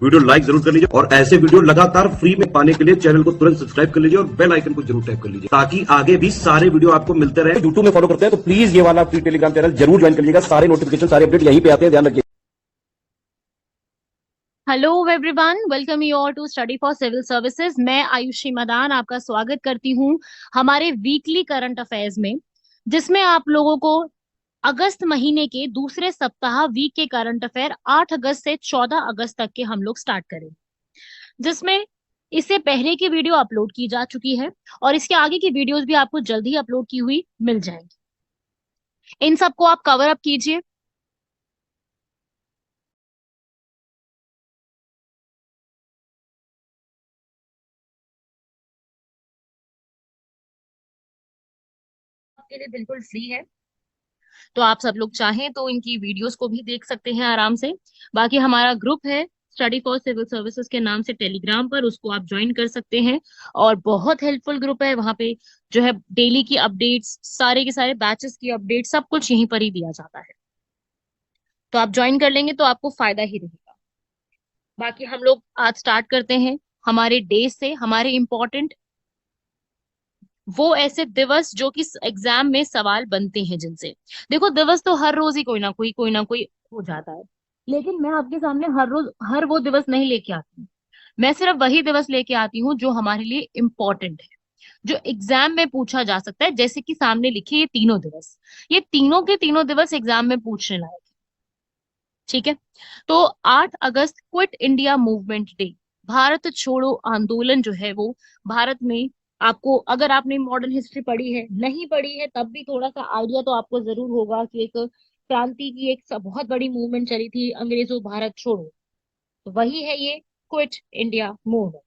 Video like जरूर कर लीजिए और ऐसे वीडियो लगातार फ्री में पाने के लिए चैनल को तुरंत सब्सक्राइब कर लीजिए और बेल आइकन को जरूर टैप कर लीजिए ताकि आगे भी सारे वीडियो आपको मिलते रहे। यूट्यूब में फॉलो करते हैं तो प्लीज ये वाला फ्री टेलीग्राम चैनल जरूर ज्वाइन कर लीजिएगा। सारे नोटिफिकेशन, सारे अपडेट यहीं पे आते हैं, ध्यान रखिए। Hello everyone, welcome you all to study for civil services. मैं आयुषी मदान आपका स्वागत करती हूँ हमारे वीकली करंट अफेयर्स में, जिसमें आप लोगों को अगस्त महीने के दूसरे सप्ताह वीक के करंट अफेयर 8 अगस्त से 14 अगस्त तक के हम लोग स्टार्ट करें, जिसमें इससे पहले की वीडियो अपलोड की जा चुकी है और इसके आगे की वीडियोस भी आपको जल्दी ही अपलोड की हुई मिल जाएंगी। इन सबको आप कवर अप कीजिए। आपके लिए बिल्कुल फ्री है, तो आप सब लोग चाहें तो इनकी वीडियोस को भी देख सकते हैं आराम से। बाकी हमारा ग्रुप है स्टडी फॉर सिविल सर्विसेज के नाम से टेलीग्राम पर, उसको आप ज्वाइन कर सकते हैं और बहुत हेल्पफुल ग्रुप है। वहां पे जो है डेली की अपडेट्स, सारे के सारे बैचेस की अपडेट, सब कुछ यहीं पर ही दिया जाता है। तो आप ज्वाइन कर लेंगे तो आपको फायदा ही रहेगा। बाकी हम लोग आज स्टार्ट करते हैं हमारे डे से, हमारे इंपॉर्टेंट वो ऐसे दिवस जो कि एग्जाम में सवाल बनते हैं जिनसे। देखो, दिवस तो हर रोज ही कोई ना कोई हो जाता है, लेकिन मैं आपके सामने हर रोज हर वो दिवस नहीं लेके आती हूँ। मैं सिर्फ वही दिवस लेके आती हूँ जो हमारे लिए इम्पोर्टेंट है, जो एग्जाम में पूछा जा सकता है। जैसे कि सामने लिखे ये तीनों दिवस, ये तीनों के तीनों दिवस एग्जाम में पूछने लायक है। ठीक है, तो 8 अगस्त Quit India movement day, Bharat छोड़ो आंदोलन जो है वो भारत में, आपको अगर आपने मॉडर्न हिस्ट्री पढ़ी है, नहीं पढ़ी है तब भी थोड़ा सा आइडिया तो आपको जरूर होगा कि एक क्रांति की एक बहुत बड़ी मूवमेंट चली थी, अंग्रेजों भारत छोड़ो। तो वही है ये क्विट इंडिया मूवमेंट।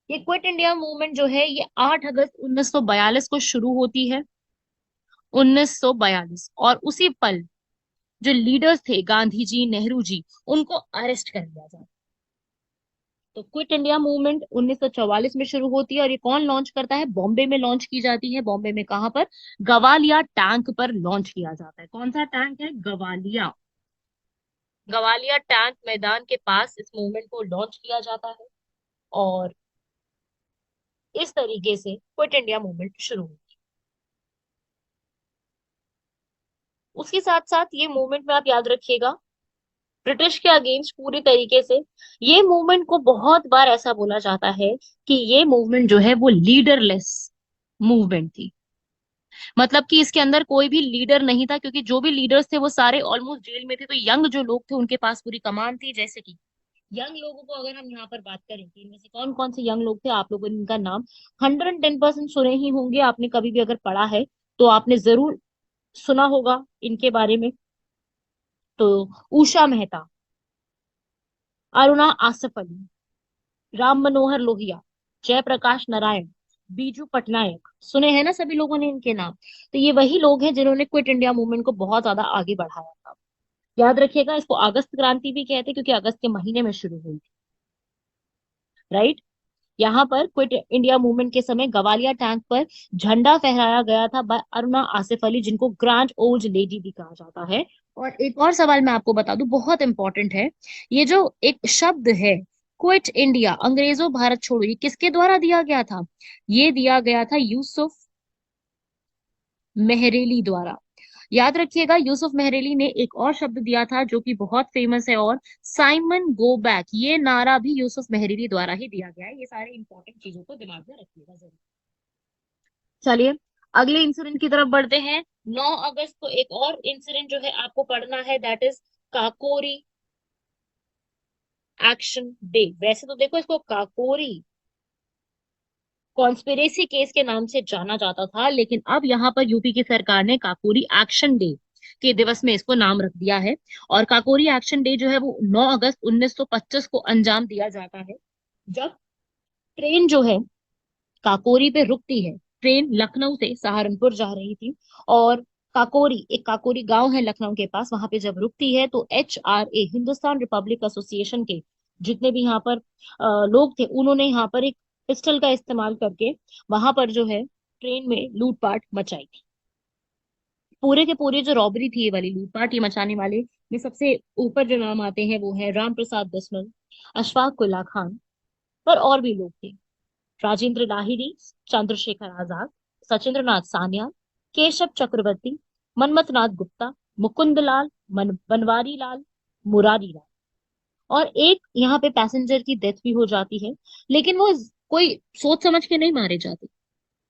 ये क्विट इंडिया मूवमेंट जो है ये 8 अगस्त 1942 को शुरू होती है, 1942। और उसी पल जो लीडर्स थे गांधी जी, नेहरू जी, उनको अरेस्ट कर लिया जाता है। तो क्विट इंडिया मूवमेंट 1944 में शुरू होती है और ये कौन लॉन्च करता है? बॉम्बे में लॉन्च की जाती है। बॉम्बे में कहां पर? गवालिया टैंक पर लॉन्च किया जाता है। कौन सा टैंक है? गवालिया। गवालिया टैंक मैदान के पास इस मूवमेंट को लॉन्च किया जाता है और इस तरीके से क्विट इंडिया मूवमेंट शुरू हुई। उसके साथ साथ ये मूवमेंट में आप याद रखिएगा, ब्रिटिश के अगेंस्ट पूरी तरीके से ये मूवमेंट को बहुत बार ऐसा बोला जाता है कि ये मूवमेंट जो है वो लीडरलेस मूवमेंट थी। मतलब कि इसके अंदर कोई भी लीडर नहीं था, क्योंकि जो भी लीडर्स थे वो सारे ऑलमोस्ट जेल में थे। तो यंग जो लोग थे उनके पास पूरी कमान थी। जैसे कि यंग लोगों को अगर हम यहाँ पर बात करें कि इनमें से कौन कौन से यंग लोग थे, आप लोगों ने इनका नाम 110% सुने ही होंगे। आपने कभी भी अगर पढ़ा है तो आपने जरूर सुना होगा इनके बारे में। तो उषा मेहता, अरुणा आसफ अली, राम मनोहर लोहिया, जयप्रकाश नारायण, बीजू पटनायक, सुने हैं ना सभी लोगों ने इनके नाम। तो ये वही लोग हैं जिन्होंने क्विट इंडिया मूवमेंट को बहुत ज्यादा आगे बढ़ाया था। याद रखिएगा, इसको अगस्त क्रांति भी कहते हैं क्योंकि अगस्त के महीने में शुरू हुई थी। राइट। यहाँ पर क्विट इंडिया मूवमेंट के समय गवालिया टैंक पर झंडा फहराया गया था बाय अरुणा आसिफ अली, जिनको ग्रांड ओल्ड लेडी भी कहा जाता है। और एक और सवाल मैं आपको बता दूं, बहुत इंपॉर्टेंट है। ये जो एक शब्द है क्विट इंडिया, अंग्रेजों भारत छोड़ो, ये किसके द्वारा दिया गया था? ये दिया गया था यूसुफ मेहरेली द्वारा। याद रखिएगा, यूसुफ मेहरेली ने एक और शब्द दिया था जो कि बहुत फेमस है, और साइमन गो बैक, ये नारा भी यूसुफ मेहरेली द्वारा ही दिया गया है। ये सारे इंपॉर्टेंट चीजों को दिमाग में रखिएगा जरूर। चलिए अगले इंसिडेंट की तरफ बढ़ते हैं। 9 अगस्त को एक और इंसिडेंट जो है आपको पढ़ना है, that is Kakori action day. वैसे तो देखो, इसको काकोरी कॉन्स्पिरेसी केस के नाम से जाना जाता था, लेकिन अब यहाँ पर यूपी की सरकार ने काकोरी एक्शन डे के दिवस में इसको नाम रख दिया है। और काकोरी एक्शन डे जो है वो 9 अगस्त 1925 को अंजाम दिया जाता है, जब ट्रेन जो है काकोरी पे रुकती है। ट्रेन लखनऊ से सहारनपुर जा रही थी और काकोरी, एक काकोरी गांव है लखनऊ के पास, वहां पे जब रुकती है तो HRA, हिंदुस्तान रिपब्लिक एसोसिएशन के जितने भी यहाँ पर लोग थे, उन्होंने यहाँ पर एक पिस्टल का इस्तेमाल करके वहां पर जो है ट्रेन में लूटपाट मचाई थी। पूरे के पूरे जो रॉबरी थी, ये वाली लूटपाट ये मचाने वाले में सबसे ऊपर जो नाम आते हैं वो है राम प्रसाद बिस्मिल, अशफाक उल्ला खान, और भी लोग थे। राजेंद्र लाहिड़ी, चंद्रशेखर आजाद, सचिंद्र नाथ सान्याल, केशव चक्रवर्ती, मनमथनाथ गुप्ता, मुकुंद लाल, बनवारी लाल, मुरारी लाल। और एक यहाँ पे पैसेंजर की डेथ भी हो जाती है, लेकिन वो कोई सोच समझ के नहीं मारे जाते,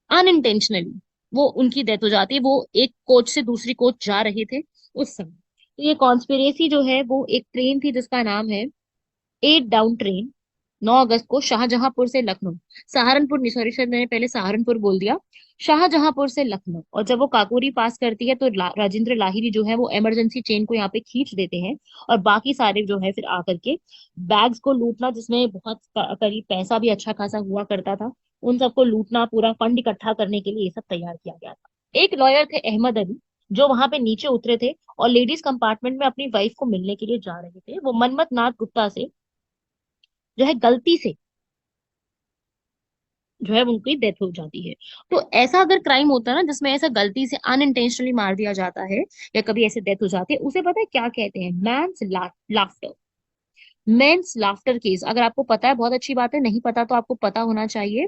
अनइंटेंशनली वो उनकी डेथ हो जाती है। वो एक कोच से दूसरी कोच जा रहे थे उस समय। तो ये कॉन्स्पिरेसी जो है वो एक ट्रेन थी जिसका नाम है 8 डाउन ट्रेन, 9 अगस्त को शाहजहांपुर से लखनऊ, सहारनपुर नहीं, सॉरी सर मैंने पहले सहारनपुर बोल दिया, शाहजहांपुर से लखनऊ। और जब वो काकोरी पास करती है तो राजेंद्र लाहिड़ी जो है वो इमरजेंसी चेन को यहाँ पे खींच देते हैं, और बाकी सारे जो है फिर आकर के बैग्स को लूटना, जिसमें बहुत करीब पैसा भी अच्छा खासा हुआ करता था, उन सबको लूटना, पूरा फंड इकट्ठा करने के लिए ये सब तैयार किया गया था। एक लॉयर थे अहमद अली, जो वहां पे नीचे उतरे थे और लेडीज कंपार्टमेंट में अपनी वाइफ को मिलने के लिए जा रहे थे। वो मनमथ नाथ गुप्ता से जो है गलती से जो है उनकी डेथ हो जाती है। तो ऐसा अगर क्राइम होता है ना जिसमें ऐसा गलती से अनइंटेंशनली मार दिया जाता है, या कभी ऐसे डेथ हो जाती है, उसे पता है क्या कहते हैं? Manslaughter. Manslaughter case, अगर आपको पता है बहुत अच्छी बात है, नहीं पता तो आपको पता होना चाहिए।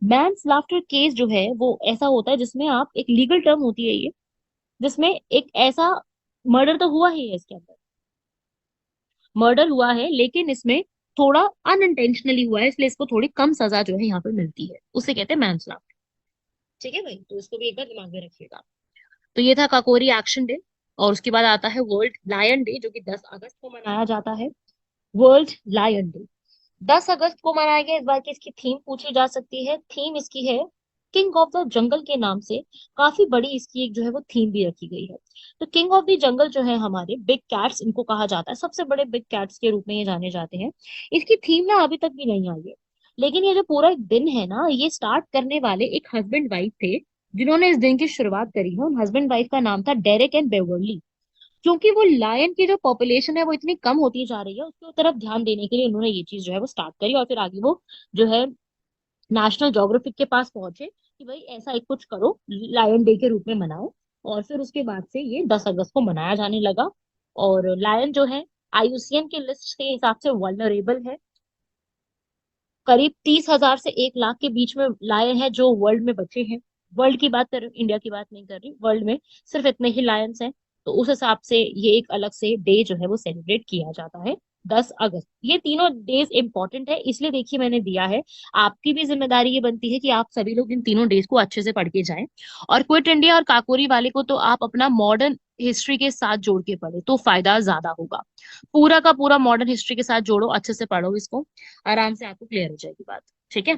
मैंस लाफ्टर केस जो है वो ऐसा होता है जिसमें आप, एक लीगल टर्म होती है ये, जिसमें एक ऐसा मर्डर तो हुआ ही है, इसके अंदर मर्डर हुआ है, लेकिन इसमें थोड़ा अनइंटेंशनली हुआ है, इसलिए इसको थोड़ी कम सजा जो है यहाँ पे मिलती है, उसे कहते हैं मैंसलाफर। ठीक है भाई, तो इसको भी एक बार दिमाग में रखिएगा। तो ये था काकोरी एक्शन डे। और उसके बाद आता है वर्ल्ड लायन डे, जो कि 10 अगस्त को मनाया जाता है। वर्ल्ड लायन डे 10 अगस्त को मनाया गया। इस बार की इसकी थीम पूछी जा सकती है। थीम इसकी है किंग ऑफ द जंगल के नाम से, काफी बड़ी इसकी एक जो है वो थीम भी रखी गई है। तो किंग ऑफ द जंगल जो है हमारे बिग कैट्स, इनको कहा जाता है, सबसे बड़े बिग कैट्स के रूप में ये जाने जाते हैं। इसकी थीम ना अभी तक भी नहीं आई है, लेकिन ये जो पूरा एक दिन है ना, ये स्टार्ट करने वाले एक हस्बैंड वाइफ थे, जिन्होंने इस दिन की शुरुआत करी है। उन हस्बैंड वाइफ का नाम था डेरेक एंड बेवर्ली। क्योंकि वो लायन की जो पॉपुलेशन है वो इतनी कम होती जा रही है, उसके तरफ ध्यान देने के लिए उन्होंने ये चीज जो है वो स्टार्ट करी, और फिर आगे वो जो है नेशनल ज्योग्राफिक के पास पहुंचे कि भाई ऐसा एक कुछ करो, लायन डे के रूप में मनाओ। और फिर उसके बाद से ये 10 अगस्त को मनाया जाने लगा। और लायन जो है आईयूसीएन के लिस्ट के हिसाब से वल्नरेबल है। करीब 30,000 से 1 लाख के बीच में लायन है जो वर्ल्ड में बचे हैं। वर्ल्ड की बात कर रही हूँ, इंडिया की बात नहीं कर रही, वर्ल्ड में सिर्फ इतने ही लायंस हैं। तो उस हिसाब से ये एक अलग से डे जो है वो सेलिब्रेट किया जाता है 10 अगस्त। ये तीनों डेज इंपॉर्टेंट है, इसलिए देखिए मैंने दिया है। आपकी भी जिम्मेदारी ये बनती है कि आप सभी लोग इन तीनों डेज को अच्छे से पढ़ के जाएं। और क्विट इंडिया और काकोरी वाले को तो आप अपना मॉडर्न हिस्ट्री के साथ जोड़ के पढ़े तो फायदा ज्यादा होगा। पूरा का पूरा मॉडर्न हिस्ट्री के साथ जोड़ो, अच्छे से पढ़ो इसको, आराम से आपको क्लियर हो जाएगी बात। ठीक है,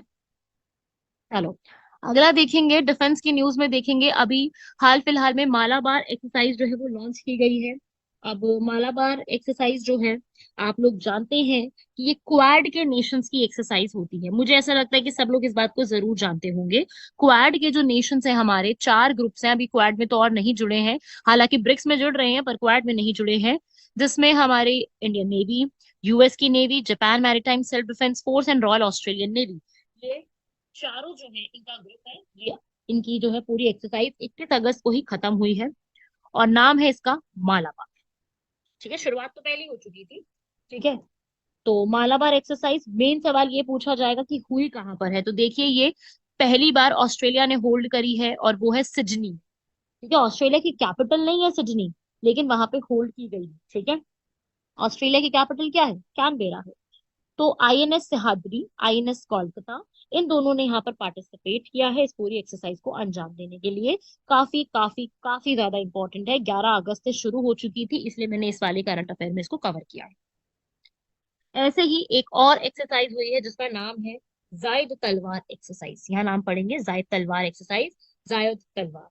चलो अगला देखेंगे। डिफेंस की न्यूज में देखेंगे, अभी हाल फिलहाल में मालाबार एक्सरसाइज जो है वो लॉन्च की गई है। अब मालाबार एक्सरसाइज जो है, आप लोग जानते हैं कि ये क्वाड के नेशंस की एक्सरसाइज होती है। मुझे ऐसा लगता है कि सब लोग इस बात को जरूर जानते होंगे। क्वाड के जो नेशंस हैं हमारे, 4 ग्रुप्स हैं, अभी क्वाड में तो और नहीं जुड़े हैं, हालांकि ब्रिक्स में जुड़ रहे हैं पर क्वाड में नहीं जुड़े हैं। जिसमें हमारे इंडियन नेवी, यूएस की navy, Japan maritime self defence force and royal Australian navy, ये चारों जो है इनका ग्रुप है। ये इनकी जो है पूरी एक्सरसाइज 21 अगस्त को ही खत्म हुई है, और नाम है इसका मालाबार। ठीक है, शुरुआत तो पहले ही हो चुकी थी। ठीक है, तो मालाबार एक्सरसाइज, मेन सवाल ये पूछा जाएगा कि हुई कहाँ पर है। तो देखिए, ये पहली बार ऑस्ट्रेलिया ने होल्ड करी है, और वो है सिडनी। ठीक है, ऑस्ट्रेलिया की कैपिटल नहीं है सिडनी, लेकिन वहां पे होल्ड की गई है। ठीक है, ऑस्ट्रेलिया की कैपिटल क्या है? कैनबेरा है। तो आईएनएस सिहाद्री, आईएनएस कोलकाता, इन दोनों ने यहाँ पर पार्टिसिपेट किया है इस पूरी एक्सरसाइज को अंजाम देने के लिए। काफी काफी काफी ज्यादा इंपॉर्टेंट है, 11 अगस्त से शुरू हो चुकी थी, इसलिए मैंने इस वाले करंट अफेयर में इसको कवर किया है। ऐसे ही एक और एक्सरसाइज हुई है जिसका नाम है जायद तलवार एक्सरसाइज। यहाँ नाम पढ़ेंगे, जायद तलवार एक्सरसाइज, जायद तलवार।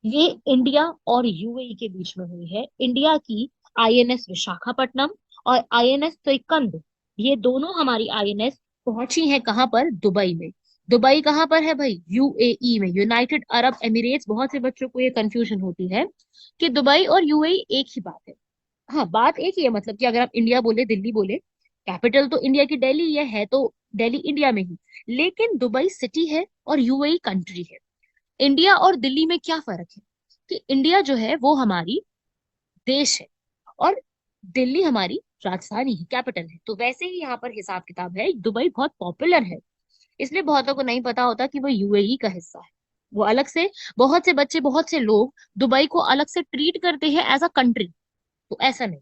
ये इंडिया और यूएई के बीच में हुई है। इंडिया की आईएनएस विशाखापट्टनम और आईएनएस त्रिकंद, ये दोनों हमारी आईएनएस पहुंची है कहाँ पर? दुबई में। दुबई कहाँ पर है भाई? यूएई में, यूनाइटेड अरब एमिरेट्स। बहुत से बच्चों को ये कंफ्यूजन होती है कि दुबई और यूएई एक ही बात है। हाँ, बात एक ही है, मतलब कि अगर आप इंडिया बोले, दिल्ली बोले, कैपिटल तो इंडिया की दिल्ली ही है तो दिल्ली इंडिया में ही, लेकिन दुबई सिटी है और यूएई कंट्री है। इंडिया और दिल्ली में क्या फर्क है कि इंडिया जो है वो हमारी देश है, और दिल्ली हमारी राजधानी है, कैपिटल है। तो वैसे ही यहाँ पर हिसाब किताब है, दुबई बहुत पॉपुलर है, इसलिए बहुतों को नहीं पता होता कि वो यूएई का हिस्सा है। वो अलग से, बहुत से बच्चे, बहुत से लोग दुबई को अलग से ट्रीट करते हैं एज अ कंट्री, तो ऐसा नहीं।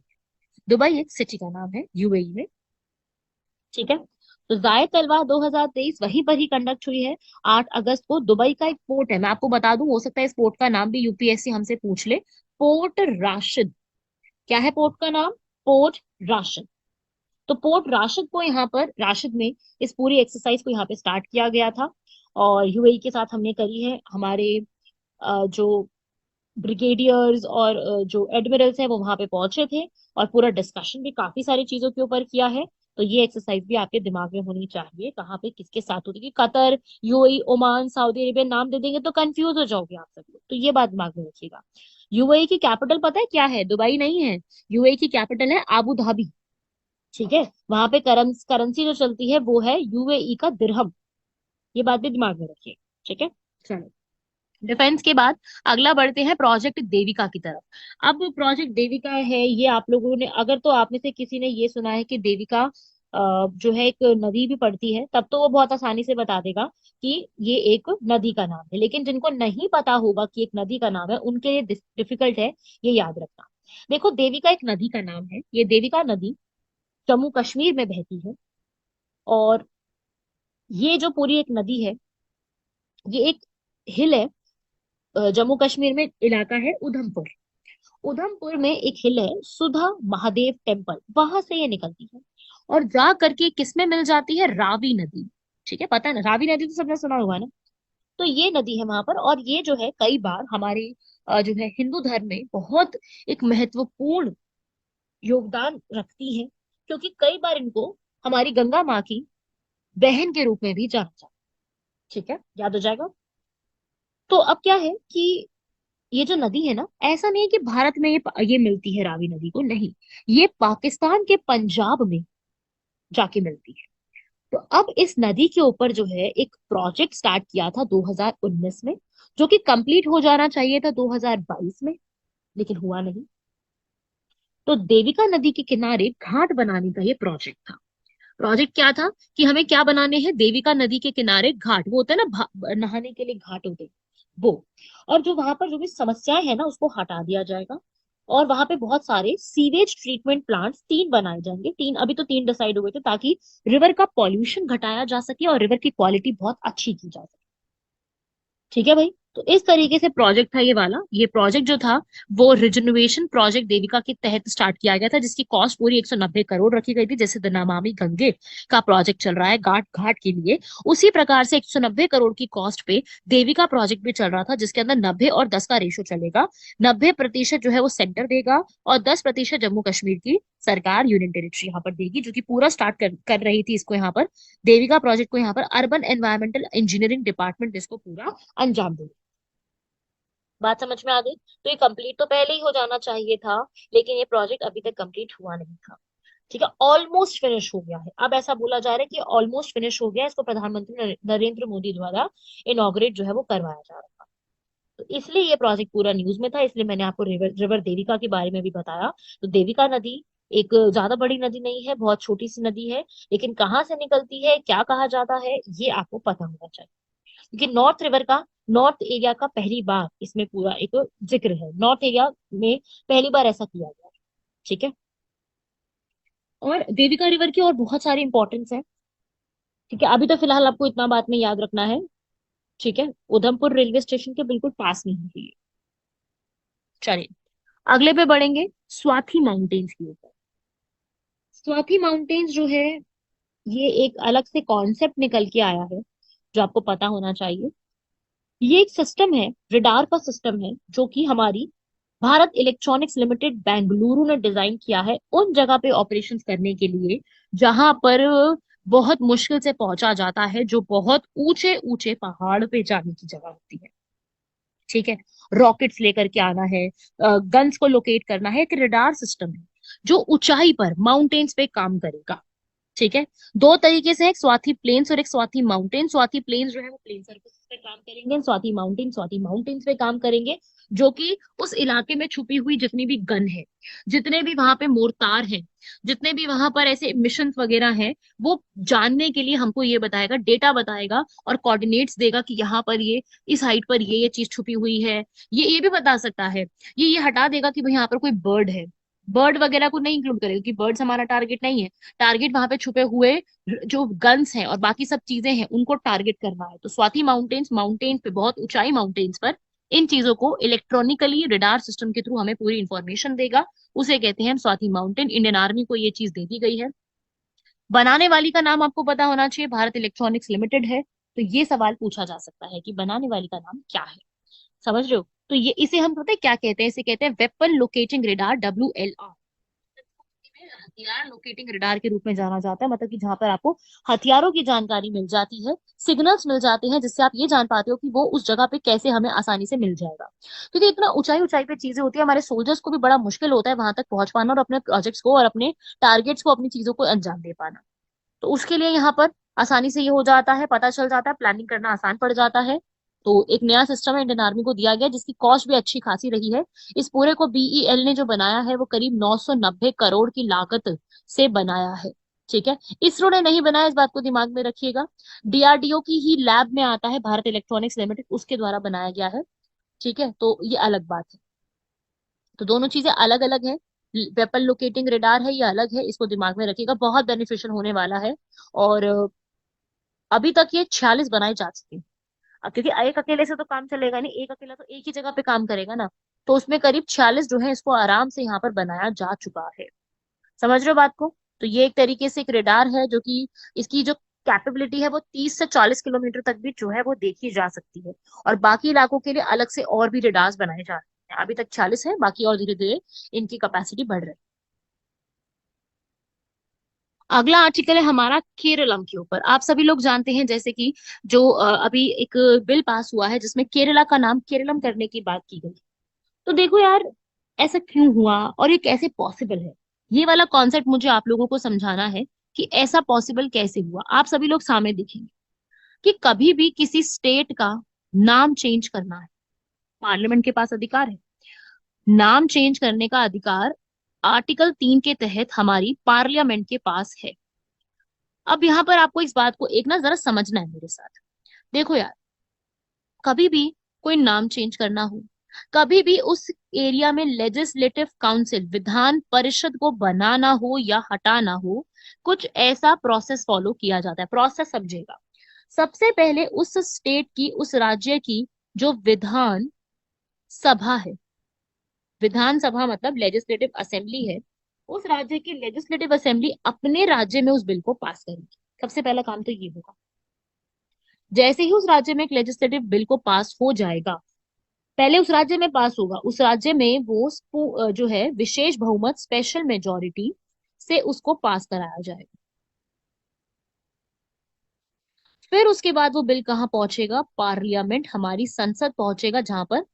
दुबई एक सिटी का नाम है यूएई में। ठीक है। तो जायद तलवार 2023 वहीं पर ही कंडक्ट हुई है 8 अगस्त को। दुबई का एक पोर्ट है, मैं आपको बता दूं, हो सकता है इस पोर्ट का नाम भी यूपीएससी हमसे पूछ ले। पोर्ट राशिद। क्या है पोर्ट का नाम? पोर्ट राशिद। तो पोर्ट राशिद को यहाँ पर, राशिद में इस पूरी एक्सरसाइज को यहाँ पे स्टार्ट किया गया था, और यूएई के साथ हमने करी है। हमारे जो ब्रिगेडियर्स और जो एडमिरल्स है वो वहां पे पहुंचे थे, और पूरा डिस्कशन भी काफी सारी चीजों के ऊपर किया है। तो ये एक्सरसाइज भी आपके दिमाग में होनी चाहिए, कहाँ पे किसके साथ होती है। Qatar, UAE, Oman, Saudi Arabia नाम दे देंगे तो कंफ्यूज हो जाओगे आप सब लोग, तो ये बात दिमाग में रखिएगा। यूएई की कैपिटल पता है क्या है? दुबई नहीं है, यूएई की कैपिटल है आबू धाबी। ठीक है। वहां पे करेंसी जो चलती है वो है यूएई का दिरहम। ये बात भी दिमाग में रखिए। ठीक है। चलो, डिफेंस के बाद अगला बढ़ते हैं प्रोजेक्ट देविका की तरफ। अब प्रोजेक्ट देविका है, ये आप लोगों ने, अगर तो आप में से किसी ने ये सुना है कि देविका जो है एक नदी भी पड़ती है, तब तो वो बहुत आसानी से बता देगा कि ये एक नदी का नाम है। लेकिन जिनको नहीं पता होगा कि एक नदी का नाम है, उनके लिए डिफिकल्ट है ये याद रखना। देखो, देविका एक नदी का नाम है। ये देविका नदी जम्मू कश्मीर में बहती है, और ये जो पूरी एक नदी है, ये एक हिल है। जम्मू कश्मीर में इलाका है उधमपुर। उधमपुर में एक हिल है सुधा महादेव टेम्पल, वहां से ये निकलती है और जा करके किस में मिल जाती है? रावी नदी। ठीक है, पता है ना, रावी नदी तो सबने सुना होगा ना। तो ये नदी है वहां पर, और ये जो है कई बार हमारे जो है हिंदू धर्म में बहुत एक महत्वपूर्ण योगदान रखती है, क्योंकि कई बार इनको हमारी गंगा माँ की बहन के रूप में भी जाना जाता है। ठीक है, याद हो जाएगा। तो अब क्या है कि ये जो नदी है ना, ऐसा नहीं है कि भारत में ये मिलती है रावी नदी को, नहीं, ये पाकिस्तान के पंजाब में जाके मिलती है। तो अब इस नदी के ऊपर जो है एक प्रोजेक्ट स्टार्ट किया था 2019 में, जो कि कंप्लीट हो जाना चाहिए था 2022 में, लेकिन हुआ नहीं। तो देविका नदी के किनारे घाट बनाने का ये प्रोजेक्ट था। प्रोजेक्ट क्या था कि हमें क्या बनाने हैं? देविका नदी के किनारे घाट, वो होता है ना, नहाने के लिए घाट होते हैं वो। और जो वहां पर जो भी समस्याएं है ना, उसको हटा दिया जाएगा। और वहां पे बहुत सारे सीवेज ट्रीटमेंट प्लांट्स 3 बनाए जाएंगे। 3, अभी तो 3 डिसाइड हुए थे, ताकि रिवर का पॉल्यूशन घटाया जा सके और रिवर की क्वालिटी बहुत अच्छी की जा सके। ठीक है भाई। तो इस तरीके से प्रोजेक्ट था ये वाला। ये प्रोजेक्ट जो था वो रिजनरेशन प्रोजेक्ट देविका के तहत स्टार्ट किया गया था, जिसकी कॉस्ट पूरी 190 करोड़ रखी गई थी। जैसे द नमामि गंगे का प्रोजेक्ट चल रहा है घाट घाट के लिए, उसी प्रकार से 190 करोड़ की कॉस्ट पे देविका प्रोजेक्ट भी चल रहा था, जिसके अंदर 90 और 10 का रेशो चलेगा। 90% जो है वो सेंटर देगा, और 10% जम्मू कश्मीर की सरकार, यूनियन टेरिटरी यहाँ पर देगी, जो कि पूरा स्टार्ट कर रही थी इसको यहाँ पर, देविका प्रोजेक्ट को यहाँ पर अर्बन एनवायरमेंटल इंजीनियरिंग डिपार्टमेंट इसको पूरा अंजाम देगी। बात समझ में आ गई? तो ये कंप्लीट तो पहले ही हो जाना चाहिए था, लेकिन ये प्रोजेक्ट अभी तक कंप्लीट हुआ नहीं था। ठीक है, ऑलमोस्ट फिनिश हो गया है। अब ऐसा बोला जा रहा है कि ऑलमोस्ट फिनिश हो गया है, इसको प्रधानमंत्री नरेंद्र मोदी द्वारा इनॉग्रेट जो है वो करवाया जा रहा था। तो इसलिए ये प्रोजेक्ट पूरा न्यूज में था, इसलिए मैंने आपको रिवर रिवर देविका के बारे में भी बताया। तो देविका नदी एक ज्यादा बड़ी नदी नहीं है, बहुत छोटी सी नदी है, लेकिन कहाँ से निकलती है, क्या कहा जाता है, ये आपको पता होना चाहिए। क्योंकि नॉर्थ रिवर का, नॉर्थ एरिया का पहली बार इसमें पूरा एक जिक्र है, नॉर्थ एरिया में पहली बार ऐसा किया गया है। ठीक है। और देविका रिवर की और बहुत सारी इंपॉर्टेंस है। ठीक है, अभी तो फिलहाल आपको इतना बात में याद रखना है। ठीक है, उधमपुर रेलवे स्टेशन के बिल्कुल पास में है ये। चलिए, अगले पे बढ़ेंगे, स्वाति माउंटेन्स के ऊपर। स्वाति माउंटेन्स जो है, ये एक अलग से कॉन्सेप्ट निकल के आया है, जो आपको पता होना चाहिए। ये एक सिस्टम है, रडार का सिस्टम है, जो कि हमारी भारत इलेक्ट्रॉनिक्स लिमिटेड बेंगलुरु ने डिजाइन किया है उन जगह पे ऑपरेशंस करने के लिए, जहां पर बहुत मुश्किल से पहुंचा जाता है, जो बहुत ऊंचे ऊंचे पहाड़ पे जाने की जगह होती है। ठीक है, रॉकेट्स लेकर के आना है, गन्स को लोकेट करना है, एक रडार सिस्टम है जो ऊंचाई पर, माउंटेन्स पे काम करेगा। ठीक है। दो तरीके से है, एक स्वाति प्लेन्स और एक स्वाति माउंटेन। स्वाति प्लेन्स जो है वो प्लेन सर्फेस पे काम करेंगे, स्वाति माउंटेन्स पे काम करेंगे, जो कि उस इलाके में छुपी हुई जितनी भी गन है, जितने भी वहां पे मोर्टार हैं, जितने भी वहां पर ऐसे मिशन वगैरह हैं, वो जानने के लिए हमको ये बताएगा, डेटा बताएगा और कोऑर्डिनेट्स देगा कि यहाँ पर ये इस हाइट पर ये चीज छुपी हुई है। ये भी बता सकता है, ये हटा देगा कि भाई यहाँ पर कोई बर्ड है। बर्ड वगैरह को नहीं इंक्लूड करेगा क्योंकि बर्ड्स हमारा टारगेट नहीं है। टारगेट वहां पे छुपे हुए जो गन्स हैं और बाकी सब चीजें हैं उनको टारगेट करना है। तो स्वाति माउंटेन्स, माउंटेन पे बहुत ऊंचाई माउंटेन्स पर इन चीजों को इलेक्ट्रॉनिकली रिडार सिस्टम के थ्रू हमें पूरी इंफॉर्मेशन देगा, उसे कहते हैं स्वाति माउंटेन। इंडियन आर्मी को ये चीज दे दी गई है। बनाने वाली का नाम आपको पता होना चाहिए, भारत इलेक्ट्रॉनिक्स लिमिटेड है। तो ये सवाल पूछा जा सकता है कि बनाने वाली का नाम क्या है। समझ रहे हो? तो ये इसे हम पता है क्या कहते हैं, इसे कहते हैं वेपन लोकेटिंग रिडार, WLR। हथियार लोकेटिंग रडार के रूप में जाना जाता है, मतलब कि जहां पर आपको हथियारों की जानकारी मिल जाती है, सिग्नल्स मिल जाते हैं, जिससे आप ये जान पाते हो कि वो उस जगह पे कैसे हमें आसानी से मिल जाएगा। क्योंकि इतना ऊंचाई ऊंचाई पे चीजें होती है, हमारे सोल्जर्स को भी बड़ा मुश्किल होता है वहां तक पहुंच पाना और अपने प्रोजेक्ट्स को और अपने टारगेट्स को, अपनी चीजों को अंजाम दे पाना। तो उसके लिए यहाँ पर आसानी से ये हो जाता है, पता चल जाता है, प्लानिंग करना आसान पड़ जाता है। तो एक नया सिस्टम है इंडियन आर्मी को दिया गया, जिसकी कॉस्ट भी अच्छी खासी रही है। इस पूरे को BEL ने जो बनाया है वो करीब 990 करोड़ की लागत से बनाया है। ठीक है, इसरो ने नहीं बनाया, इस बात को दिमाग में रखिएगा। DRDO की ही लैब में आता है, भारत इलेक्ट्रॉनिक्स लिमिटेड, उसके द्वारा बनाया गया है। ठीक है, तो ये अलग बात है। तो दोनों चीजें अलग अलग है। वेपन लोकेटिंग रेडार है, ये अलग है, इसको दिमाग में रखिएगा, बहुत बेनिफिशियल होने वाला है। और अभी तक ये 46 बनाए जा चुके हैं। अब क्योंकि एक अकेले से तो काम चलेगा नहीं, एक अकेला तो एक ही जगह पे काम करेगा ना, तो उसमें करीब 46 जो है इसको आराम से यहाँ पर बनाया जा चुका है। समझ रहे हो बात को? तो ये एक तरीके से एक रेडार है जो कि इसकी जो कैपेबिलिटी है वो 30 से 40 किलोमीटर तक भी जो है वो देखी जा सकती है। और बाकी इलाकों के लिए अलग से और भी रेडार्स बनाए जा रहे हैं, अभी तक 46 है, बाकी और धीरे धीरे इनकी कैपेसिटी बढ़ रही है। अगला आर्टिकल है हमारा केरलम के ऊपर। आप सभी लोग जानते हैं जैसे कि जो अभी एक बिल पास हुआ है जिसमें केरला का नाम केरलम करने की बात की गई। तो देखो यार, ऐसा क्यों हुआ और ये कैसे पॉसिबल है, ये वाला कॉन्सेप्ट मुझे आप लोगों को समझाना है कि ऐसा पॉसिबल कैसे हुआ। आप सभी लोग सामने देखेंगे कि कभी भी किसी स्टेट का नाम चेंज करना है, पार्लियामेंट के पास अधिकार है। नाम चेंज करने का अधिकार आर्टिकल 3 के तहत हमारी पार्लियामेंट के पास है। अब यहाँ पर आपको इस बात को एक ना जरा समझना है मेरे साथ। देखो यार, कभी भी कोई नाम चेंज करना हो, कभी भी उस एरिया में लेजिस्लेटिव काउंसिल, विधान परिषद को बनाना हो या हटाना हो, कुछ ऐसा प्रोसेस फॉलो किया जाता है। प्रोसेस समझेगा, सबसे पहले उस स्टेट की, उस राज्य की जो विधान सभा है, विधानसभा मतलब लेजिस्लेटिव असेंबली है, उस राज्य की लेजिस्लेटिव असेंबली अपने राज्य में उस बिल को पास करेगी। सबसे पहला काम तो ये होगा। जैसे ही उस राज्य में एक लेजिस्लेटिव बिल को पास हो जाएगा, पहले उस राज्य में पास होगा, उस राज्य में वो जो है विशेष बहुमत, स्पेशल मेजोरिटी से उसको पास कराया जाएगा। फिर उसके बाद वो बिल कहाँ पहुंचेगा? पार्लियामेंट, हमारी संसद पहुंचेगा, जहां पर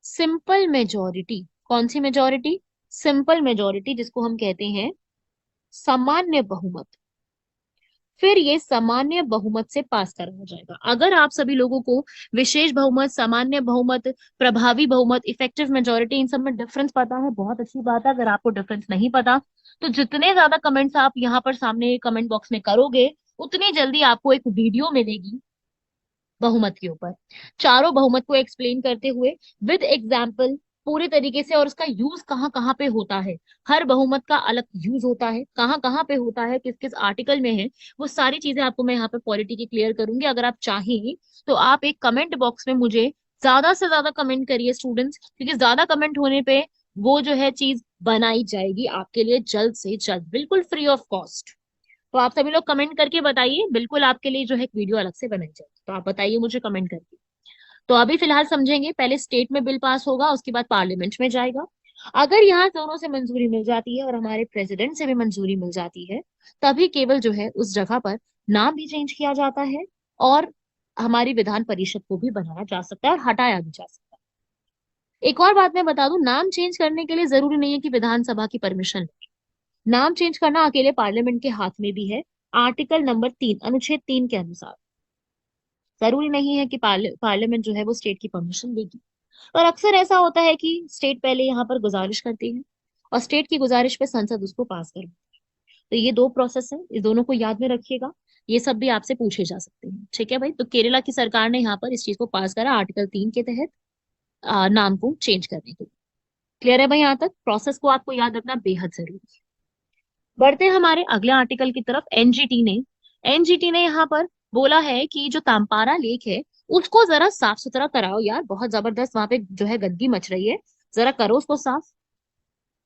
सिंपल मेजोरिटी, कौन सी मेजोरिटी? सिंपल मेजोरिटी, जिसको हम कहते हैं सामान्य बहुमत, फिर ये सामान्य बहुमत से पास कराया जाएगा। अगर आप सभी लोगों को विशेष बहुमत, सामान्य बहुमत, प्रभावी बहुमत, इफेक्टिव मेजोरिटी, इन सब में डिफरेंस पता है, बहुत अच्छी बात है। अगर आपको डिफरेंस नहीं पता तो जितने ज्यादा कमेंट्स आप यहाँ पर सामने कमेंट बॉक्स में करोगे, उतनी जल्दी आपको एक वीडियो मिलेगी बहुमत के ऊपर, चारों बहुमत को एक्सप्लेन करते हुए विद एग्जाम्पल पूरे तरीके से, और उसका यूज कहाँ कहाँ पे होता है, हर बहुमत का अलग यूज होता है, कहाँ कहाँ पे होता है, किस किस आर्टिकल में है, वो सारी चीजें आपको मैं यहाँ पे पॉलिटी की क्लियर करूंगी। अगर आप चाहें तो आप एक कमेंट बॉक्स में मुझे ज्यादा से ज्यादा कमेंट करिए स्टूडेंट्स, क्योंकि ज्यादा कमेंट होने पे वो जो है चीज बनाई जाएगी आपके लिए जल्द से जल्द, बिल्कुल फ्री ऑफ कॉस्ट। तो आप सभी लोग कमेंट करके बताइए, बिल्कुल आपके लिए जो है एक वीडियो अलग से बनाई जाएगी, तो आप बताइए मुझे कमेंट करके। तो अभी फिलहाल समझेंगे, पहले स्टेट में बिल पास होगा, उसके बाद पार्लियामेंट में जाएगा। अगर यहाँ दोनों से मंजूरी मिल जाती है और हमारे प्रेसिडेंट से भी मंजूरी मिल जाती है, तभी केवल जो है उस जगह पर नाम भी चेंज किया जाता है और हमारी विधान परिषद को भी बनाया जा सकता है और हटाया भी जा सकता है। एक और बात मैं बता दूं, नाम चेंज करने के लिए जरूरी नहीं है कि विधानसभा की परमिशन। नाम चेंज करना अकेले पार्लियामेंट के हाथ में भी है। आर्टिकल नंबर 3 अनुच्छेद 3 के अनुसार जरूरी नहीं है कि पार्लियामेंट जो है वो स्टेट की परमिशन देगी, और अक्सर ऐसा होता है कि स्टेट पहले यहाँ पर गुजारिश करती है और स्टेट की गुजारिश पे संसद उसको पास कर। तो ये दो प्रोसेस है, इस दोनों को याद में रखिएगा। ये सब भी आपसे पूछे जा सकते हैं, ठीक है भाई। तो केरला की सरकार ने यहाँ पर इस चीज को पास करा आर्टिकल 3 के तहत, नाम को चेंज करने के लिए। क्लियर है भाई? यहाँ तक प्रोसेस को आपको याद रखना बेहद जरूरी है। बढ़ते हैं हमारे अगले आर्टिकल की तरफ। एनजीटी ने यहाँ पर बोला है कि जो ताम्पारा लेक है उसको जरा साफ सुथरा कराओ यार, बहुत जबरदस्त वहां पे जो है गंदगी मच रही है, जरा करो उसको साफ।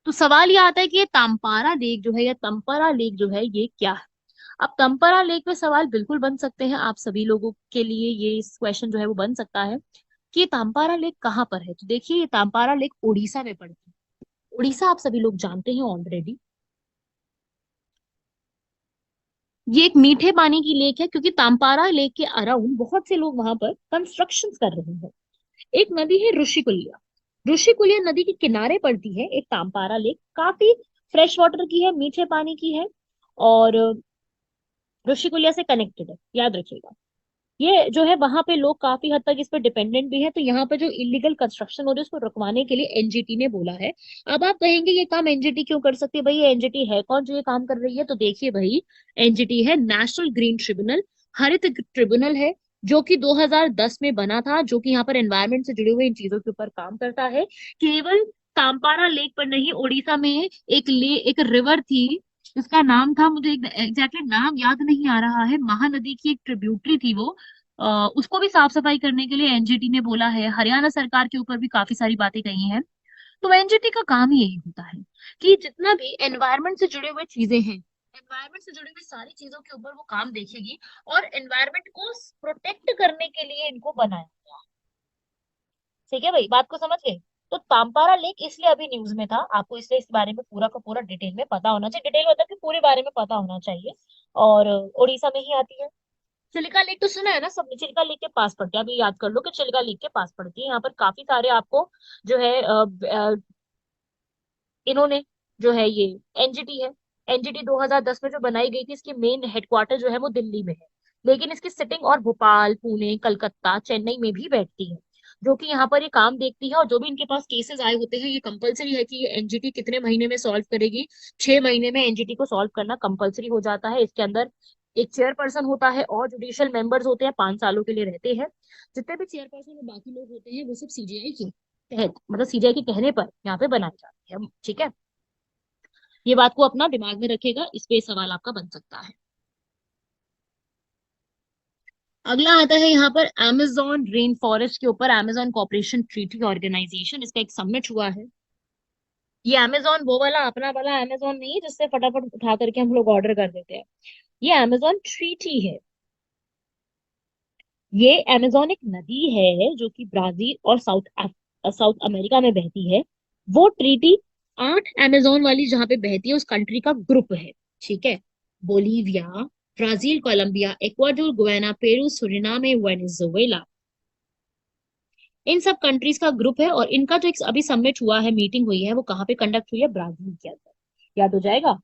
तो सवाल ये आता है कि ये ताम्पारा लेक जो है या तम्पारा लेक जो है ये क्या है। अब तम्पारा लेक पे सवाल बिल्कुल बन सकते हैं आप सभी लोगों के लिए, ये इस क्वेश्चन जो है वो बन सकता है कि ये ताम्पारा लेक कहाँ पर है। तो देखिए, ये ताम्पारा लेक उड़ीसा में पड़ती है। उड़ीसा आप सभी लोग जानते हैं ऑलरेडी, ये एक मीठे पानी की लेक है, क्योंकि ताम्पारा लेक के अराउंड बहुत से लोग वहां पर कंस्ट्रक्शन कर रहे हैं। एक नदी है ऋषिकुल्या, ऋषिकुल्या नदी के किनारे पड़ती है एक ताम्पारा लेक, काफी फ्रेश वाटर की है, मीठे पानी की है, और ऋषिकुल्या से कनेक्टेड है, याद रखिएगा। ये जो है वहां पे लोग काफी हद तक इस पे डिपेंडेंट भी है। तो यहाँ पे जो इलीगल कंस्ट्रक्शन हो रही है उसको रुकवाने के लिए एनजीटी ने बोला है। अब आप कहेंगे ये काम एनजीटी क्यों कर सकती है भाई, ये एनजीटी है कौन जो ये काम कर रही है? तो देखिए भाई, एनजीटी है नेशनल ग्रीन ट्रिब्यूनल, हरित ट्रिब्यूनल है, जो कि 2010 में बना था, जो कि यहाँ पर एनवायरमेंट से जुड़े हुए इन चीजों के ऊपर काम करता है। केवल ताम्पारा लेक पर नहीं, उड़ीसा में एक रिवर थी, जिसका नाम था, मुझे एग्जैक्टली नाम याद नहीं आ रहा है, महानदी की एक ट्रिब्यूटरी थी वो, उसको भी साफ सफाई करने के लिए एनजीटी ने बोला है। हरियाणा सरकार के ऊपर भी काफी सारी बातें कही हैं। तो एनजीटी का काम ही यही होता है कि जितना भी एनवायरमेंट से जुड़े हुए चीजें हैं, एनवायरमेंट से जुड़ी हुई सारी चीजों के ऊपर वो काम देखेगी, और एनवायरमेंट को प्रोटेक्ट करने के लिए इनको बनाया गया है। ठीक है भाई, बात को समझ गए? तो ताम्पारा लेक इसलिए अभी न्यूज में था, आपको इसलिए इस बारे में पूरा का पूरा डिटेल में पता होना चाहिए, डिटेल मतलब कि पूरे बारे में पता होना चाहिए। और उड़ीसा में ही आती है। चिल्का लेक तो सुना है ना सबने, चिल्का लेक के पास पड़ती है, अभी याद कर लो कि चिल्का लेक के पास पड़ती है। यहाँ पर काफी सारे आपको जो है इन्होंने जो है ये एनजीटी है, एनजीटी 2010 में जो बनाई गई थी, इसकी मेन हेडक्वार्टर जो है वो दिल्ली में है, लेकिन इसकी सिटिंग और भोपाल, पुणे, कलकत्ता, चेन्नई में भी बैठती है, जो कि यहाँ पर ये काम देखती है। और जो भी इनके पास केसेस आए होते हैं, ये कंपलसरी है कि ये एनजीटी कितने महीने में सॉल्व करेगी। 6 महीने में एनजीटी को सॉल्व करना कंपलसरी हो जाता है। इसके अंदर एक चेयरपर्सन होता है और जुडिशियल मेंबर्स होते हैं, 5 सालों के लिए रहते हैं। जितने भी चेयरपर्सन और बाकी लोग होते हैं वो सब सीजीआई के तहत, मतलब सीजीआई के कहने पर यहाँ पे बनाए जाते हैं, ठीक है। ये बात को अपना दिमाग में रखेगा, इस पे सवाल आपका बन सकता है। अगला आता है यहाँ पर अमेजोन रेन फॉरेस्ट के ऊपर, अमेजोन कॉपरेशन ट्रीटी ऑर्गेनाइजेशन, इसका एक समिट हुआ है। ये अमेजोन वो वाला अपना वाला अमेजोन नहीं है जिससे फटाफट उठा करके हम लोग ऑर्डर कर देते हैं, ये अमेजोन ट्रीटी है। ये अमेजोन एक नदी है जो कि ब्राजील और साउथ अमेरिका में बहती है। वो ट्रीटी 8 अमेजोन वाली जहां पे बहती है उस कंट्री का ग्रुप है, ठीक है। Bolivia, Brazil, Colombia, Ecuador, Guyana, Peru, Suriname, Venezuela, इन सब कंट्रीज का ग्रुप है। और इनका जो एक अभी समिट हुआ है, मीटिंग हुई है, वो कहाँ पे कंडक्ट हुई है? ब्राजील के अंदर, याद हो जाएगा,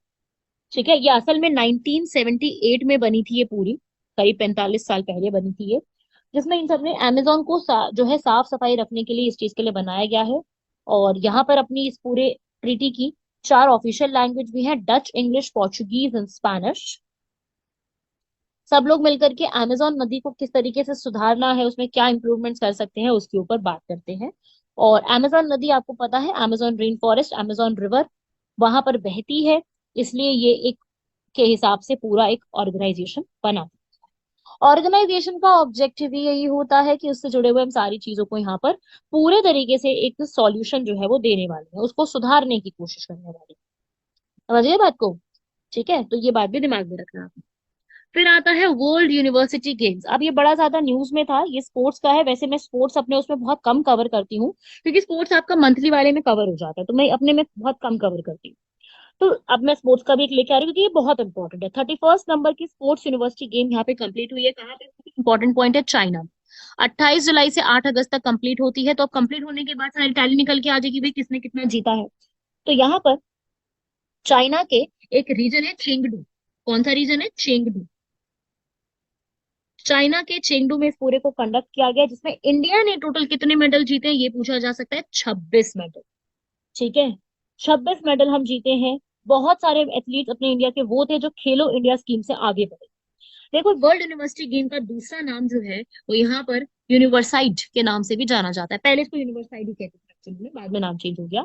ठीक है। ये असल में 1978 में बनी थी ये पूरी, करीब 45 साल पहले बनी थी ये, जिसमें इन सब ने अमेजोन को जो है साफ सफाई रखने के लिए इस चीज के लिए बनाया गया है। और यहाँ पर अपनी इस पूरे ट्रीटी की 4 ऑफिशियल लैंग्वेज भी है, Dutch, English, Portuguese and Spanish. सब लोग मिलकर के अमेजोन नदी को किस तरीके से सुधारना है, उसमें क्या इंप्रूवमेंट्स कर सकते हैं, उसके ऊपर बात करते हैं। और अमेजोन नदी आपको पता है, Amazon rain forest, Amazon river वहां पर बहती है, इसलिए ये एक के हिसाब से पूरा एक ऑर्गेनाइजेशन बना। ऑर्गेनाइजेशन का ऑब्जेक्टिव ही यही होता है कि उससे जुड़े हुए हम सारी चीजों को यहाँ पर पूरे तरीके से एक सॉल्यूशन जो है वो देने वाले हैं, उसको सुधारने की कोशिश करने वाले हैं। समझिए बात को, ठीक है। तो ये बात भी दिमाग में रखना है। फिर आता है वर्ल्ड यूनिवर्सिटी गेम्स। अब ये बड़ा ज्यादा न्यूज में था, ये स्पोर्ट्स का है। वैसे मैं स्पोर्ट्स अपने उसमें बहुत कम कवर करती हूँ, क्योंकि स्पोर्ट्स आपका मंथली वाले में कवर हो जाता है, तो मैं अपने में बहुत कम कवर करती हूँ। तो अब मैं स्पोर्ट्स का भी एक लेके आ रही हूँ, क्योंकि ये बहुत इंपॉर्टेंट है। 31 नंबर की स्पोर्ट्स यूनिवर्सिटी गेम यहाँ पे कंप्लीट हुई है। कहाँ पे? इंपॉर्टेंट पॉइंट है, चाइना। 28 जुलाई से 8 अगस्त तक कंप्लीट होती है। तो अब कंप्लीट होने के बाद सारी टैली निकल के आ जाएगी भाई किसने कितना जीता है। तो यहाँ पर चाइना के एक रीजन है चेंगडू, कौन सा रीजन है? चेंगडू। चाइना के चेंगडू में इस पूरे को कंडक्ट किया गया, जिसमें इंडिया ने टोटल कितने मेडल जीते हैं ये पूछा जा सकता है। 26 मेडल। ठीक है, 26 मेडल हम जीते हैं। बहुत सारे एथलीट्स अपने इंडिया के वो थे जो खेलो इंडिया स्कीम से आगे बढ़े। देखो, वर्ल्ड यूनिवर्सिटी गेम का दूसरा नाम जो है वो यहाँ पर यूनिवर्साइड के नाम से भी जाना जाता है। पहले इसको यूनिवर्साइड ही कहते थे एक्चुअली में, बाद में नाम चेंज हो गया।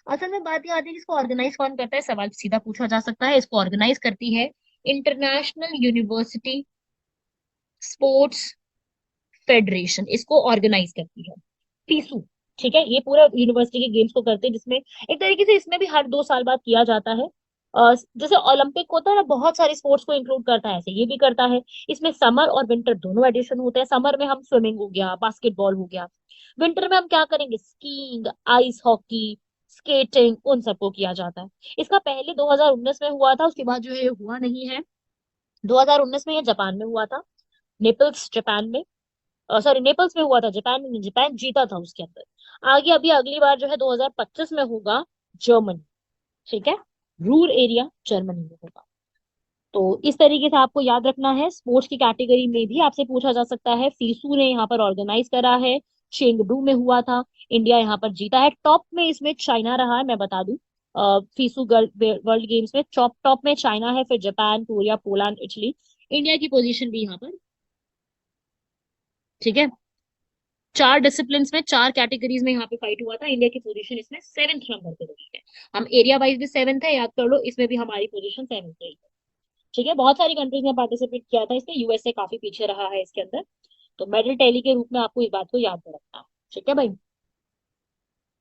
असल में बात ये आती है कि इसको ऑर्गेनाइज कौन करता है, सवाल सीधा पूछा जा सकता है। इसको ऑर्गेनाइज करती है इंटरनेशनल यूनिवर्सिटी स्पोर्ट्स फेडरेशन, इसको ऑर्गेनाइज करती है फीसू। ठीक है, ये पूरा यूनिवर्सिटी के गेम्स को करते हैं, जिसमें एक तरीके से इसमें भी हर 2 साल बाद किया जाता है। जैसे ओलंपिक होता है ना, बहुत सारे स्पोर्ट्स को इंक्लूड करता है, ऐसे ये भी करता है। इसमें समर और विंटर दोनों एडिशन होते हैं। समर में हम स्विमिंग हो गया, बास्केटबॉल हो गया। विंटर में हम क्या करेंगे? स्कीइंग, आइस हॉकी, स्केटिंग, उन सबको किया जाता है। इसका पहले 2019 में हुआ था, उसके बाद जो है ये हुआ नहीं है। 2019 में ये जापान में हुआ था, नेपल्स जापान में। सॉरी, नेपल्स में हुआ था, जापान में नहीं, जापान जीता था उसके अंदर। आगे अभी अगली बार जो है 2025 में होगा, जर्मनी। ठीक है, रूर एरिया जर्मनी में होगा। तो इस तरीके से आपको याद रखना है। स्पोर्ट्स की कैटेगरी में भी आपसे पूछा जा सकता है। फीसू ने यहाँ पर ऑर्गेनाइज करा है, चेंगडू में हुआ था, इंडिया यहाँ पर जीता है। टॉप में इसमें चाइना रहा है, मैं बता दूं। फीसू वर्ल्ड गेम्स में टॉप टॉप में चाइना है, फिर Japan, Korea, Poland, Italy. India की पोजीशन भी यहाँ पर। ठीक है, 4 डिसिप्लिन में, 4 कैटेगरीज में यहाँ पे फाइट हुआ था। इंडिया की पोजीशन इसमें 7th नंबर पे रही है। हम एरिया वाइज भी 7th है, याद कर लो, इसमें भी हमारी पोजीशन 7th रही है। ठीक है, बहुत सारी कंट्रीज ने पार्टिसिपेट किया था इसमें, यूएसए काफी पीछे रहा है इसके अंदर। तो मेडल टैली के रूप में आपको इस बात को याद में रखना है। ठीक है भाई।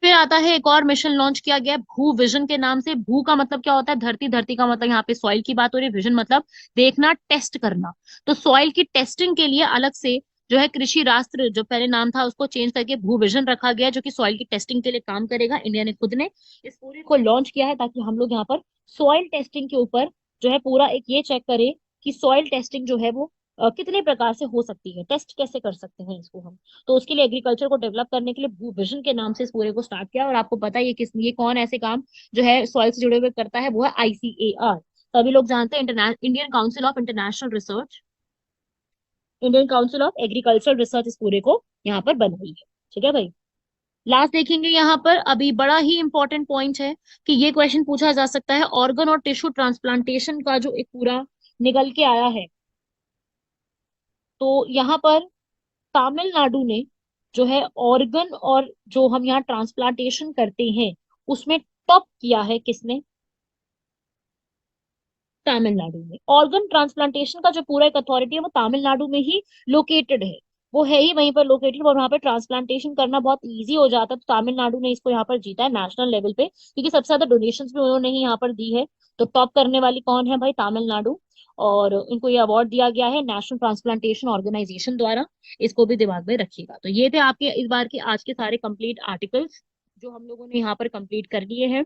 फिर आता है एक और मिशन लॉन्च किया गया भू विजन के नाम से। भू का मतलब क्या होता है? धरती। धरती का मतलब यहाँ पे सॉइल की बात हो रही है। विजन मतलब देखना, टेस्ट करना। तो सॉइल की टेस्टिंग के लिए अलग से जो है कृषि राष्ट्र, जो पहले नाम था उसको चेंज करके भू विजन रखा गया, जो कि सॉइल की टेस्टिंग के लिए काम करेगा। इंडिया ने खुद ने इस पूरे को लॉन्च किया है ताकि हम लोग यहाँ पर सॉइल टेस्टिंग के ऊपर जो है पूरा एक ये चेक करें कि सॉइल टेस्टिंग जो है वो कितने प्रकार से हो सकती है, टेस्ट कैसे कर सकते हैं इसको हम। तो उसके लिए एग्रीकल्चर को डेवलप करने के लिए भू विजन के नाम से इस पूरे को स्टार्ट किया। और आपको पता है ये कौन ऐसे काम जो है सॉइल से जुड़े हुए करता है? वो है ICAR। सभी लोग जानते हैं, Indian council of international research, Indian council of agricultural research इस पूरे को यहाँ पर बनाई है। ठीक है भाई। लास्ट देखेंगे यहाँ पर, अभी बड़ा ही इंपॉर्टेंट पॉइंट है कि ये क्वेश्चन पूछा जा सकता है, ऑर्गन और टिश्यू ट्रांसप्लांटेशन का जो एक पूरा निकल के आया है। तो यहाँ पर तमिलनाडु ने जो है ऑर्गन और जो हम यहाँ ट्रांसप्लांटेशन करते हैं उसमें टॉप किया है। किसने? तमिलनाडु में। ऑर्गन ट्रांसप्लांटेशन का जो पूरा एक अथॉरिटी है वो तमिलनाडु में ही लोकेटेड है। वो है ही वहीं पर लोकेटेड, और वहां पे ट्रांसप्लांटेशन करना बहुत इजी हो जाता है। तो तमिलनाडु ने इसको यहाँ पर जीता है नेशनल लेवल पे, क्योंकि सबसे ज्यादा डोनेशन भी उन्होंने ही यहाँ पर दी है। तो टॉप करने वाली कौन है भाई? तमिलनाडु। और इनको ये अवार्ड दिया गया है नेशनल ट्रांसप्लांटेशन ऑर्गेनाइजेशन द्वारा। इसको भी दिमाग में रखिएगा। तो ये थे आपके इस बार के आज के सारे कंप्लीट आर्टिकल्स जो हम लोगों ने यहाँ पर कंप्लीट कर लिए हैं।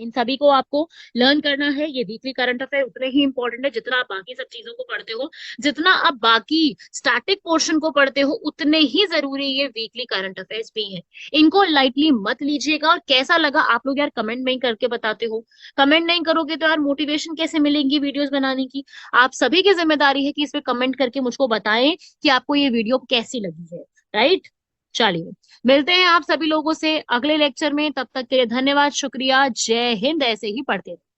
इन सभी को आपको लर्न करना है। ये वीकली करंट अफेयर उतने ही इंपॉर्टेंट है जितना आप बाकी सब चीजों को पढ़ते हो। जितना आप बाकी स्टैटिक पोर्शन को पढ़ते हो उतने ही जरूरी ये वीकली करंट अफेयर्स भी हैं। इनको लाइटली मत लीजिएगा। और कैसा लगा आप लोग यार कमेंट में ही करके बताते हो। कमेंट नहीं करोगे तो यार मोटिवेशन कैसे मिलेंगी वीडियोस बनाने की? आप सभी की जिम्मेदारी है कि इस पे कमेंट करके मुझको बताएं कि आपको ये वीडियो कैसी लगी है। राइट, चलिए मिलते हैं आप सभी लोगों से अगले लेक्चर में। तब तक के लिए धन्यवाद, शुक्रिया, जय हिंद। ऐसे ही पढ़ते रहिए।